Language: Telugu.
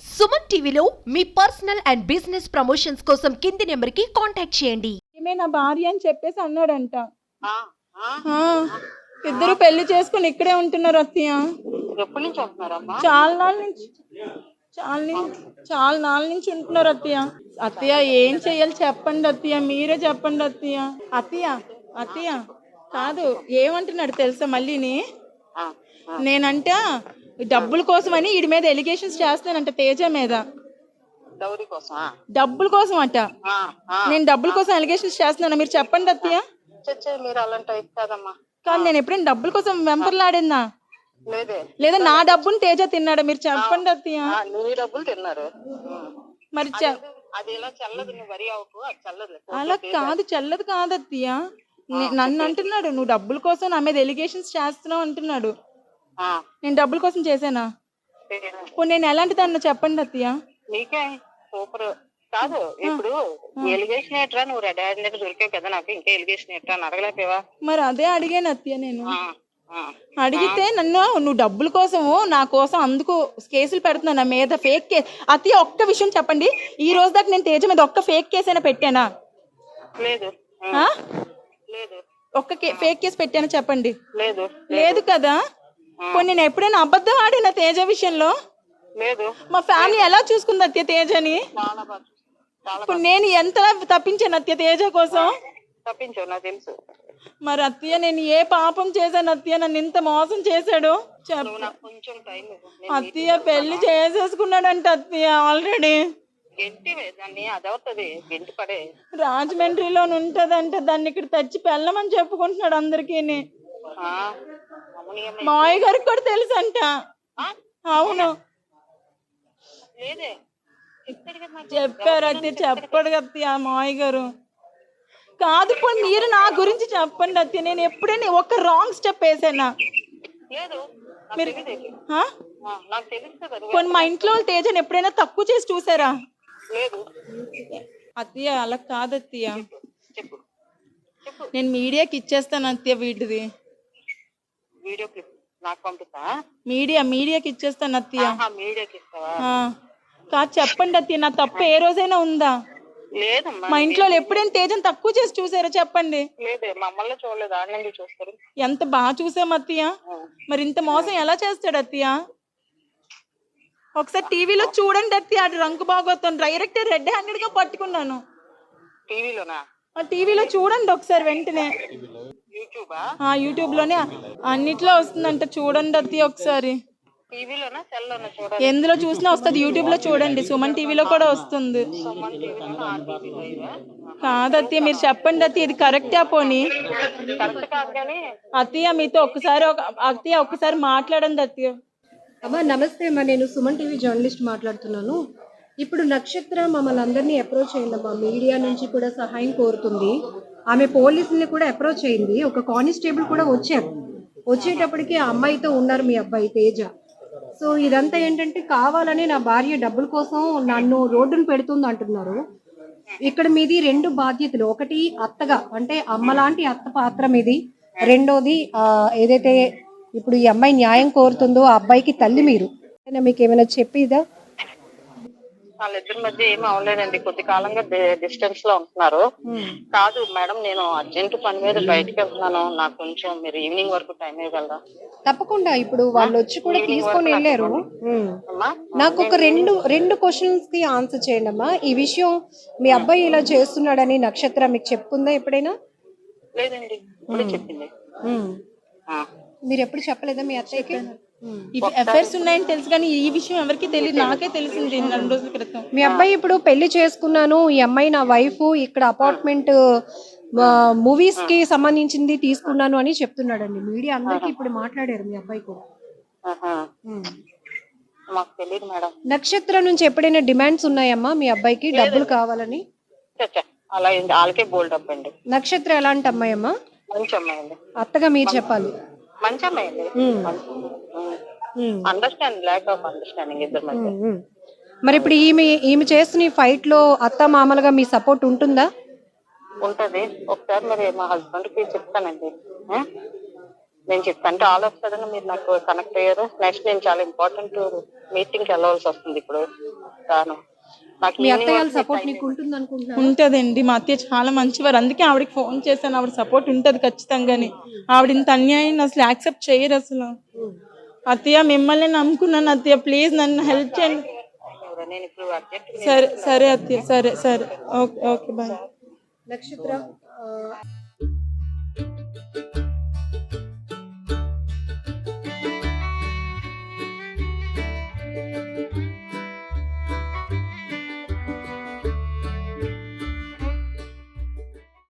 సుమన్ టీవీలో మీ పర్సనల్ అండ్ బిజినెస్ ప్రమోషన్స్ కోసం కింది నెంబర్కి కాంటాక్ట్ చేయండి. ఈమె నా భార్య అని చెప్పేసి అన్నాడంట. ఆ, ఆ, ఆ, ఇద్దరు పెళ్లి చేసుకుని ఇక్కడే ఉంటున్నారు అత్తయ్య. ఎప్పటి నుంచి వస్తున్నారమ్మా? చాలా నాళ్ళ నుంచి ఉంటున్నారు అత్తయ్య. అత్తయ్య ఏం చెయ్యాలి చెప్పండి అత్తయ్య, మీరే చెప్పండి అత్తయ్య. అత్తయ్య కాదు, ఏమంటున్నాడు తెలుసా మళ్ళీని, ఆ, ఆ. నేనంట డబ్బుల కోసమని వీడి మీద ఎలిగేషన్స్ చేస్తానంట, తేజ మీద. డౌరీ కోసమా? డబ్బుల కోసం అట. ఆ, ఆ. నేను డబ్బుల కోసం ఎలిగేషన్స్ చేస్తున్నాను, మీరు చెప్పండి అత్తయ్య. చచ్చే, మీరు అలాంటి టైప్ కాదమ్మా. కాదు, నేను ఎప్పుడైనా డబ్బుల కోసం వెంపర్లాడినా లేదే. లేదా నా డబ్బుని తేజ తిన్నాడా, మీరు చెప్పండి అత్తయ్య. ఆ, నీ డబ్బులు తిన్నారు. మరి అది ఇలా చల్లదు, నువ్వు వరి అవ్వకు, అది చల్లదు. అలా కాదు, చెల్లదు కాదు అత్తయ్య. నన్ను అంటున్నాడు, నువ్వు డబ్బుల కోసం నా మీద ఎలిగేషన్స్ చేస్తున్నావు అంటున్నాడు. ఆ, నేను డబ్బుల కోసం చేశానా? ఇప్పుడు నేను ఎలాంటి దాన్ని చెప్పండి అత్తయ్య. నీకే సూపర్. కాదు, ఇప్పుడు ఎలిగేషన్ ఏట్రా, నువ్వు రెడ్ హ్యాండ్ దగ్గర దొరికావు కదా, నాకు ఇంకా ఎలిగేషన్ ఏట్రా అని అడగలేకపోయావా? మరి అదే అడిగాను అత్తయ్య నేను. ఆ, ఆ. అడిగితే నన్ను నువ్వు డబ్బుల కోసము నా కోసం అందుకు కేసులు పెడుతున్నా నా మీద, ఫేక్ కేసు. అత్తయ్య ఒక్క విషయం చెప్పండి, ఈ రోజు దాకా నేను తేజ మీద ఒక్క ఫేక్ కేసు అయినా పెట్టానా? లేదు. ఆ? లేదు. ఒక్క ఫేక్ కేసు పెట్టానా చెప్పండి? లేదు. లేదు కదా. కొన్ని నేను ఎప్పుడైనా అబద్ధం ఆడినా తేజ విషయంలో? లేదు. మా ఫ్యామిలీ ఎలా చూసుకుంది అత్తయ్య తేజని? చాలా బాగా, చాలా ఇప్పుడు నేను ఎంత తప్పించాను అత్తయ్య తేజ కోసం? తప్పించావు, నాకు తెలుసు. మరి అత్తయ్య నేను ఏ పాపం చేశాను అత్తయ్య, నన్ను ఇంత మోసం చేశాడు? నువ్వు నాకు కొంచెం టైం ఇవ్వు. అత్తయ్య పెళ్లి చేసేసుకున్నాడంట అత్తయ్య ఆల్రెడీ. గెంటివే దాన్ని, అదవుతుంది, గెంటి పడే. రాజమండ్రిలో ఉంటదంట, దాన్ని ఇక్కడ తెచ్చి పెళ్ళమని చెప్పుకుంటున్నాడు అందరికి. మావయ్య గారికి కూడా తెలుసు అంట. అవును, లేదే, చెప్తాడు కదా నాకు. చెప్పారు అత్తయ్య, చెప్పాడు అత్తయ్య మావయ్య గారు. కాదు, ఇప్పుడు మీరు నా గురించి చెప్పండి అత్తయ్య, నేను ఎప్పుడైనా ఒక రాంగ్ స్టెప్ వేసానా? లేదు, మీరు నాకు తెలుస్తుంది. కొన్ని మా ఇంట్లో వాళ్ళు తేజని ఎప్పుడైనా తక్కువ చేసి చూసారా? లేదు. అత్తయ్య అలా కాదు అత్తయ్య, చెప్పు, చెప్పు. నేను మీడియాకి ఇచ్చేస్తాను అత్తయ్య వీటిది. వీడియో క్లిప్ నాకు పంపిస్తా. మీడియాకి ఇచ్చేస్తాను అత్తయ్య. మీడియాకి ఇస్తావా? కాదు చెప్పండి అత్తయ్య, నా తప్పు ఏ రోజైనా ఉందా? లేదమ్మా. మా ఇంట్లో వాళ్ళు ఎప్పుడైనా తేజని తక్కువ చేసి చూసారా చెప్పండి? లేదే, మమ్మల్ని చూడలేదు, ఆనంది చూస్తారు. ఎంత బాగా చూసాం అత్తయ్య, మరి ఇంత మోసం ఎలా చేస్తాడు అత్తయ్య? ఒకసారి టీవీలో చూడండి అత్తయ్య, అది రంగు బాగోతాను డైరెక్ట్ రెడ్ హ్యాండెడ్ గా పట్టుకున్నాను. టీవీలోనా? టీవీలో చూడండి ఒకసారి వెంటనే. యూట్యూబ్ లోనే అన్నిట్లో వస్తుందంట, చూడండి అత్తయ్య ఒకసారి. టీవీలోనా, సెల్లోనా? చూడండి, ఎందులో చూసినా వస్తుంది. యూట్యూబ్ లో చూడండి, సుమన్ టీవీలో కూడా వస్తుంది. కాదు అత్తయ్య, మీరు చెప్పండి అత్తయ్య, ఇది కరెక్టా? పోనీ కరెక్ట్ కాదు కానీ అత్తయ్య మీతో ఒక్కసారి మాట్లాడండి అత్తయ్య. అమ్మా నమస్తే అమ్మా, నేను సుమన్ టీవీ జర్నలిస్ట్ మాట్లాడుతున్నాను. ఇప్పుడు నక్షత్ర మమ్మల్ని అందరినీ అప్రోచ్ అయిందమ్మా, మీడియా నుంచి కూడా సహాయం కోరుతుంది. ఆమె పోలీసుల్ని కూడా అప్రోచ్ అయింది, ఒక కానిస్టేబుల్ కూడా వచ్చారు. వచ్చేటప్పటికి ఆ అమ్మాయితో ఉన్నారు మీ అబ్బాయి తేజ. సో ఇదంతా ఏంటంటే కావాలని నా భార్య డబ్బుల కోసం నన్ను రోడ్డును పెడుతుంది అంటున్నారు. ఇక్కడ మీది రెండు బాధ్యతలు, ఒకటి అత్తగా అంటే అమ్మలాంటి అత్త పాత్ర మీది, రెండోది ఏదైతే ఇప్పుడు ఈ అమ్మాయి న్యాయం కోరుతుందో ఆ అబ్బాయికి తల్లి మీరు. మీకు ఏమైనా చెప్పిదా? వాళ్ళిద్దరి మధ్య ఏమి అవలేదండి, కొద్ది కాలంగా డిస్టెన్స్ లో ఉంటున్నారు. కాదు మేడం, నేను అర్జెంట్ పని మీద బయటకు వెళ్తున్నాను, నాకు కొంచెం మీరు ఈవినింగ్ వరకు టైం ఇవ్వగలరా? తప్పకుండా, ఇప్పుడు వాళ్ళు వచ్చి కూడా తీసుకొని వెళ్ళారు. నాకు ఒక రెండు క్వశ్చన్స్ కి ఆన్సర్ చేయండి అమ్మా. ఈ విషయం మీ అబ్బాయి ఇలా చేస్తున్నాడని నక్షత్ర మీకు చెప్పుకుందా ఎప్పుడైనా? లేదండి, ఇప్పుడే చెప్పింది. మీరు ఎప్పుడు చెప్పలేదా మీ అత్తయ్యకి? ఎఫ్ఐఆర్స్ ఉన్నాయని తెలుసు కానీ ఈ విషయం ఎవరికి తెలియదు, నాకే తెలిసింది 2 రోజుల క్రితం. మీ అబ్బాయి ఇప్పుడు పెళ్లి చేసుకున్నాను, ఈ అమ్మాయి నా వైఫ్, ఇక్కడ అపార్ట్మెంట్ మూవీస్ కి సంబంధించింది తీసుకున్నాను అని చెప్తున్నాడండి. మీడియా అందరికి ఇప్పుడు మాట్లాడారు మీ అబ్బాయి కూడా. మాకు తెలియదు మేడం. నక్షత్ర నుంచి ఎప్పుడైనా డిమాండ్స్ ఉన్నాయమ్మా మీ అబ్బాయికి డబ్బులు కావాలని? అలా వాళ్ళకే బోల్డ్ అప్ అండి. నక్షత్ర ఎలాంటి అమ్మాయి అమ్మా? మంచి అమ్మాయి అండి. అత్తగా మీరు చెప్పాలి. మంచి అమ్మాయి అండి. అండర్స్టాండ్, ల్యాక్ ఆఫ్ అండర్స్టాండింగ్ ఇద్దరు మధ్య. మరి ఇప్పుడు ఈమె చేస్తున్న ఫైట్ లో అత్త మామలుగా మీ సపోర్ట్ ఉంటుందా? ఉంటది. ఒకసారి మరి మా హస్బెండ్ కి చెప్తానండి. నేను చెప్తాను ఆల్ ఆఫ్ సడన్ మీరు నాకు కనెక్ట్ అయ్యారు. నెక్స్ట్ నేను చాలా ఇంపార్టెంట్ మీటింగ్ కి వెళ్ళవలసి వస్తుంది ఇప్పుడు. తాను నాకు మీ evening అత్తయ్య వరకు సపోర్ట్ time నీకు ఉంటుంది అనుకుంటున్నాను. ఉంటదండి. మా అత్తయ్య చాలా మంచివారు, అందుకే ఆవిడకి ఫోన్ చేశాను. ఆవిడ సపోర్ట్ ఉంటది ఖచ్చితంగాని. ఆవిడ ఇంత అన్యాయం అసలు యాక్సెప్ట్ చేయరు అసలు. అత్తయ్య మిమ్మల్ని నమ్ముకున్నాను అత్తయ్య, ప్లీజ్ నన్ను హెల్ప్ చేయండి. ఇవ్వరా? నేను ఇప్పుడు అర్జెంట్ సరే సరే అత్తయ్య, సరే సరే, ఓకే ఓకే, బాయ్. నక్షత్ర